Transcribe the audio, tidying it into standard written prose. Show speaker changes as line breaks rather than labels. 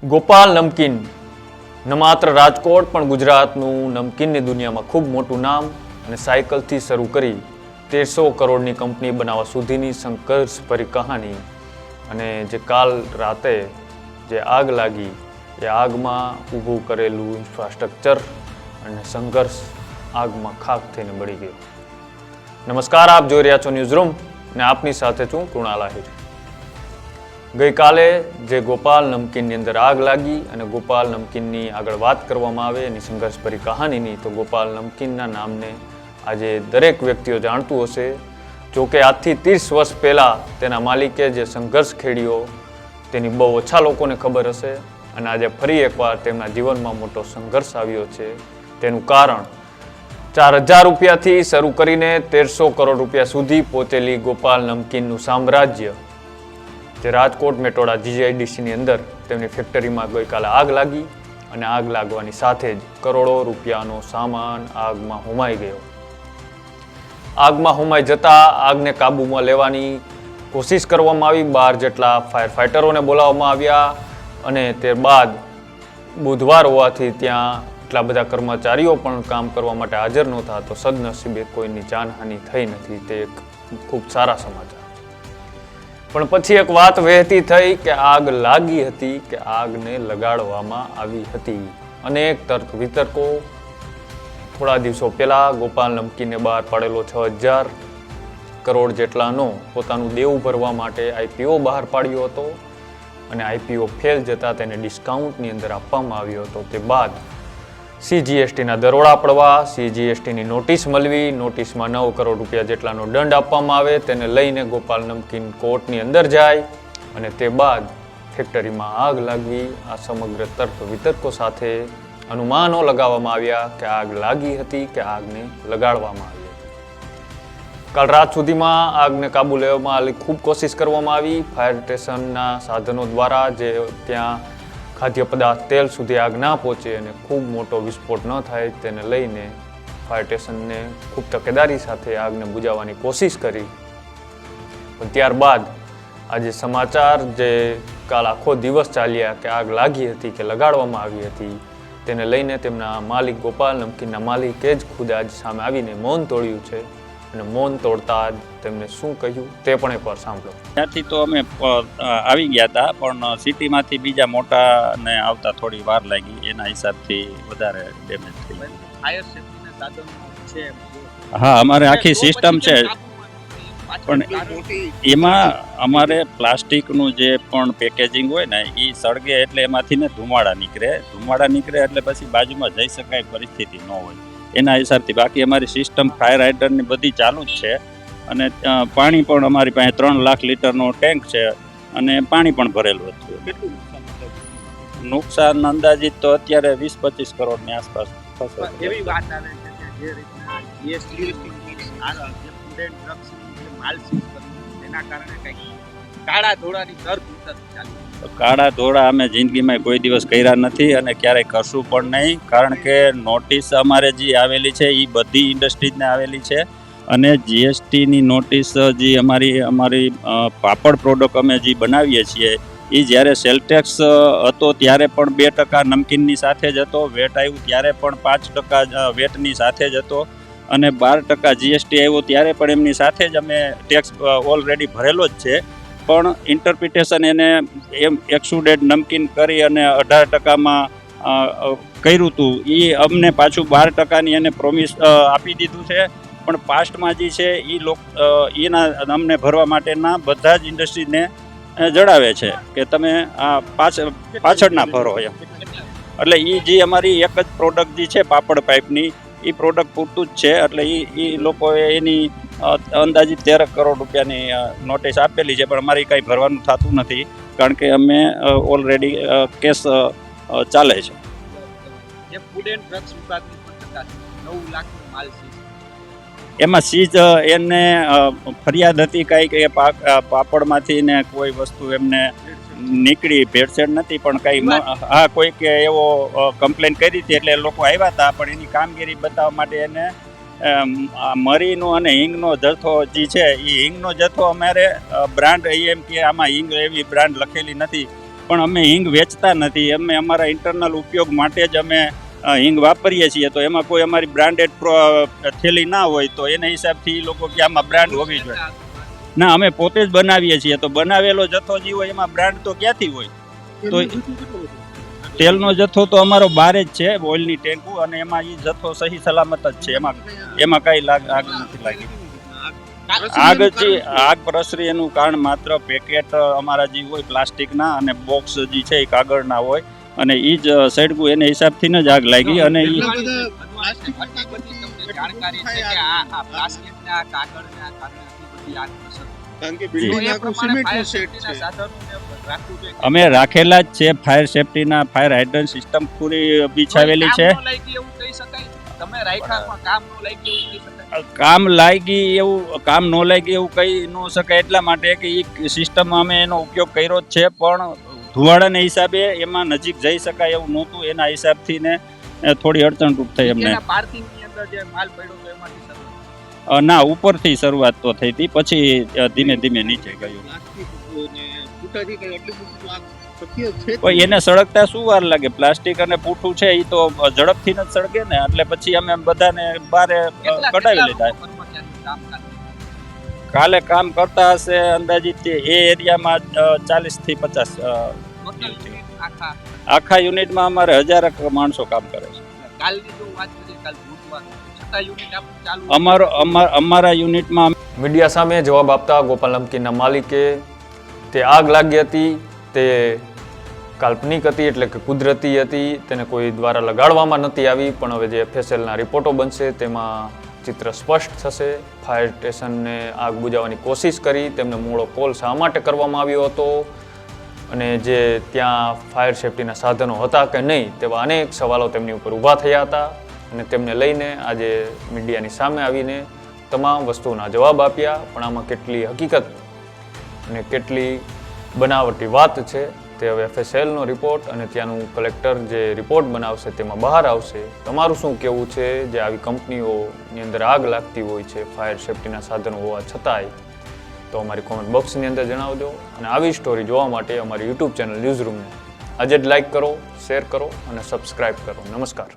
ગોપાલ નમકીન ન માત્ર રાજકોટ પણ ગુજરાતનું નમકીનની દુનિયામાં ખૂબ મોટું નામ અને સાયકલથી શરૂ કરી 1300 કરોડની કંપની બનાવવા સુધીની સંઘર્ષભરી કહાની અને જે કાલ રાતે જે આગ લાગી એ આગમાં ઊભું કરેલું ઇન્ફ્રાસ્ટ્રક્ચર અને સંઘર્ષ આગમાં ખાખ થઈને બળી ગયો. નમસ્કાર, આપ જોઈ રહ્યા છો ન્યૂઝ રૂમ અને આપની સાથે છું કૃણાલ આહિર. ગઈકાલે જે ગોપાલ નમકીનની અંદર આગ લાગી અને ગોપાલ નમકીનની આગળ વાત કરવામાં આવે એની સંઘર્ષભરી કહાનીની, તો ગોપાલ નમકીનના નામને આજે દરેક વ્યક્તિઓ જાણતું હશે. જોકે આજથી 30 વર્ષ પહેલાં તેના માલિકે જે સંઘર્ષ ખેડ્યો તેની બહુ ઓછા લોકોને ખબર હશે અને આજે ફરી એકવાર તેમના જીવનમાં મોટો સંઘર્ષ આવ્યો છે. તેનું કારણ 4000 રૂપિયાથી શરૂ કરીને 1300 કરોડ રૂપિયા સુધી પહોંચેલી ગોપાલ નમકીનનું સામ્રાજ્ય, જે રાજકોટ મેટોડા GIDCની અંદર તેમની ફેક્ટરીમાં ગઈકાલે આગ લાગી અને આગ લાગવાની સાથે જ કરોડો રૂપિયાનો સામાન આગમાં હોમાઈ ગયો. આગમાં હોમાઈ જતા આગને કાબૂમાં લેવાની કોશિશ કરવામાં આવી. 12 જેટલા ફાયર ફાઇટરોને બોલાવવામાં આવ્યા અને ત્યારબાદ બુધવાર હોવાથી ત્યાં એટલા બધા કર્મચારીઓ પણ કામ કરવા માટે હાજર નહોતા, તો સદનસીબે કોઈની જાનહાનિ થઈ નથી. તે એક ખૂબ સારા સમાચાર. પણ પછી એક વાત વહેતી થઈ કે આગ લાગી હતી કે આગને લગાડવામાં આવી હતી. અનેક તર્ક વિતર્કો. થોડા દિવસો પહેલા ગોપાલ નમકીને બહાર પાડેલો 6000 કરોડ જેટલાનો પોતાનું દેવું ભરવા માટે IPO બહાર પાડ્યો હતો અને IPO ફેલ જતા તેને ડિસ્કાઉન્ટની અંદર આપવામાં આવ્યો હતો. તે બાદ CGSTના દરોડા પડવા, CGSTની નોટિસ મળવી, નોટિસમાં 9 કરોડ રૂપિયા જેટલાનો દંડ આપવામાં આવે, તેને લઈને ગોપાલ નમકીન કોર્ટની અંદર જાય અને તે બાદ ફેક્ટરીમાં આગ લાગવી. આ સમગ્ર તર્ક વિતર્કો સાથે અનુમાનો લગાવવામાં આવ્યા કે આગ લાગી હતી કે આગને લગાડવામાં આવી હતી. કાલ રાત સુધીમાં આગને કાબુ લેવામાં ખૂબ કોશિશ કરવામાં આવી. ફાયર સ્ટેશનના સાધનો દ્વારા જે ત્યાં ખાદ્ય પદાર્થ તેલ સુધી આગ ના પહોંચે અને ખૂબ મોટો વિસ્ફોટ ન થાય તેને લઈને ફાયર સ્ટેશનને ખૂબ તકેદારી સાથે આગને બુઝાવવાની કોશિશ કરી. પણ ત્યારબાદ આજે સમાચાર જે કાલ આખો દિવસ ચાલ્યા કે આગ લાગી હતી કે લગાડવામાં આવી હતી, તેને લઈને તેમના માલિક ગોપાલ નમકીનના માલિકે જ ખુદ આજ સામે આવીને મૌન તોડ્યું છે અને મૌન તોડતા જ તેમને શું કહ્યું તે પણ એકવાર સાંભળો.
ત્યાંથી તો અમે આવી ગયા હતા, પણ સિટીમાંથી બીજા મોટાને આવતા થોડી વાર લાગી, એના હિસાબથી વધારે ડેમેજ થઈ ગયું.
ફાયર સેફ્ટીના સાધનો છે?
હા, અમારે આખી સિસ્ટમ છે, પણ એમાં અમારે પ્લાસ્ટિકનું જે પણ પેકેજિંગ હોય ને એ સળગે એટલે એમાંથી ને ધુમાડા નીકળે એટલે પછી બાજુમાં જઈ શકાય પરિસ્થિતિ ન હોય એના હિસાબથી. બાકી અમારી સિસ્ટમ ફાયર હાઇડરની બધી ચાલુ જ છે અને પાણી પણ અમારી પાસે 3 લાખ લીટરનો ટેન્ક છે અને પાણી પણ ભરેલું હતું.
કેટલું
નુકસાન અંદાજિત તો અત્યારે 20-25 કરોડની આસપાસ થશે.
એવી વાત આવે છે કે જે રીતના GST જે ફૂડ એન્ડ ડ્રગ્સ માલ સીઝ કર્યું એના કારણે કંઈક કાળા ધોળાની દર ચાલુ.
કાળા ધોળા અમે જિંદગીમાં કોઈ દિવસ કર્યા નથી અને ક્યારેય કરશું પણ નહીં, કારણ કે નોટિસ અમારે જે આવેલી છે એ બધી ઇન્ડસ્ટ્રીઝને આવેલી છે અને GSTની નોટિસ જે અમારી પાપડ પ્રોડક્ટ અમે જે બનાવીએ છીએ એ જ્યારે સેલ ટેક્સ હતો ત્યારે પણ 2% નમકીનની સાથે જ હતો, વેટ આવ્યું ત્યારે પણ 5% વેટની સાથે જ હતો અને 12% GST આવ્યો ત્યારે પણ એમની સાથે જ અમે ટેક્સ ઓલરેડી ભરેલો જ છે. પણ ઇન્ટરપ્રિટેશન એને એમ એક્સુડેડ નમકીન કરી અને 18%માં કર્યું હતું. એ અમને પાછું 12%ની એને પ્રોમિસ આપી દીધું છે, પણ પાસ્ટમાં જે છે એ એના અમને ભરવા માટેના બધા જ ઇન્ડસ્ટ્રીને જણાવે છે કે તમે આ પાછળના ભરો એમ. એટલે એ જે અમારી એક જ પ્રોડક્ટ જે છે પાપડ પાઇપની એ પ્રોડક્ટ પૂરતું જ છે. એટલે એ લોકોએ એની અંદાજિત 13 કરોડ રૂપિયાની નોટિસ આપેલી છે, પણ અમારી કંઈ ભરવાનું થતું નથી કારણ કે અમે ઓલરેડી કેસ ચાલે છે.
જે ફૂડ એન્ડ ડ્રગ્સ વિભાગની પણ તપાસ 9 લાખનો માલ સીઝ,
એમાં સીઝ એને ફરિયાદ હતી કંઈક એ પાપડમાંથી ને કોઈ વસ્તુ એમને નીકળી, ભેળસેળ નથી, પણ કંઈ હા કોઈક એવો કમ્પ્લેન કરી હતી એટલે લોકો આવ્યા હતા, પણ એની કામગીરી બતાવવા માટે એને મરીનો અને હિંગનો જથ્થો જે છે એ હિંગનો જથ્થો અમારે બ્રાન્ડ એમ કે આમાં હિંગ એવી બ્રાન્ડ લખેલી નથી પણ અમે હિંગ વેચતા નથી. અમે અમારા ઇન્ટરનલ ઉપયોગ માટે જ અમે હિંગ વાપરીએ છીએ. તો એમાં કોઈ અમારી બ્રાન્ડેડ થેલી ના હોય તો એના હિસાબથી એ લોકો કે આમાં બ્રાન્ડ હોવી જોઈએ. ના, અમે પોતે જ બનાવીએ છીએ. તો બનાવેલો જથ્થો જે હોય એમાં બ્રાન્ડ તો ક્યાંથી હોય? તો તેલનો જથ્થો તો અમારો બારે જ છે, ઓઇલની ટેન્કુ, અને એમાં એ જથ્થો સહી સલામત જ છે. એમાં કઈ આગ નથી લાગી. આગ પ્રસરી એનું કારણ માત્ર પેકેટ અમારા જે હોય પ્લાસ્ટિકના અને બોક્સ જે છે એ કાગળના હોય, અને એ જ સળગ્યું એને હિસાબથી જ આગ લાગી. અને એ
જાણકારી છે કે આ પ્લાસ્ટિકના કાગળના કારણે બધી આગ પ્રસરે.
અમે રાખેલા જ છે. ફાયર સેફટીના ફાયર હાઇડ્રન્ટ સિસ્ટમ પૂરી બિછાવેલી છે. કામ લાગી એવું કહી ન શકાય, એટલા માટે કે એ સિસ્ટમ અમે એનો ઉપયોગ કર્યો જ છે, પણ ધુવાડાના હિસાબે એમાં નજીક જઈ શકાય એવું નહોતું. એના હિસાબથી ને થોડી અડચણરૂપ થઈ અમને. ના, ઉપરથી શરૂઆત તો થઈ હતી, પછી ધીમે ધીમે નીચે ગયું. એને સળગતા શું વાર લાગે? પ્લાસ્ટિક અને પૂઠું છે એ તો ઝડપથી જ સળગે ને, એટલે પછી અમે બધાને બારે કઢાવી લીધા. કાલે કામ કરતા હશે અંદાજિત એ એરિયામાં 40 થી 50. આખા યુનિટમાં અમારે 1000 માણસો કામ કરે છે. અમારા યુનિટમાં
મીડિયા સામે જવાબ આપતા ગોપાલ નમકીનના માલિકે તે આગ લાગી હતી તે કાલ્પનિક હતી, એટલે કે કુદરતી હતી, તેને કોઈ દ્વારા લગાડવામાં નથી આવી. પણ હવે જે FSLના રિપોર્ટો બનશે તેમાં ચિત્ર સ્પષ્ટ થશે. ફાયર સ્ટેશનને આગ બુઝાવવાની કોશિશ કરી, તેમને મોડો કોલ શા માટે કરવામાં આવ્યો હતો, અને જે ત્યાં ફાયર સેફટીના સાધનો હતા કે નહીં તેવા અનેક સવાલો તેમની ઉપર ઊભા થયા હતા. અને તેમને લઈને આજે મીડિયાની સામે આવીને તમામ વસ્તુઓના જવાબ આપ્યા. પણ આમાં કેટલી હકીકત અને કેટલી બનાવટી વાત છે તે હવે FSLનો રિપોર્ટ અને ત્યાંનું કલેક્ટર જે રિપોર્ટ બનાવશે તેમાં બહાર આવશે. તમારું શું કહેવું છે જે આવી કંપનીઓની અંદર આગ લાગતી હોય છે ફાયર સેફટીના સાધનો હોવા છતાંય? તો અમારી કોમેન્ટ બોક્સની અંદર જણાવજો. અને આવી સ્ટોરી જોવા માટે અમારી YouTube ચેનલ ન્યૂઝરૂમને આજે જ લાઇક કરો, શેર કરો અને સબસ્ક્રાઇબ કરો. નમસ્કાર.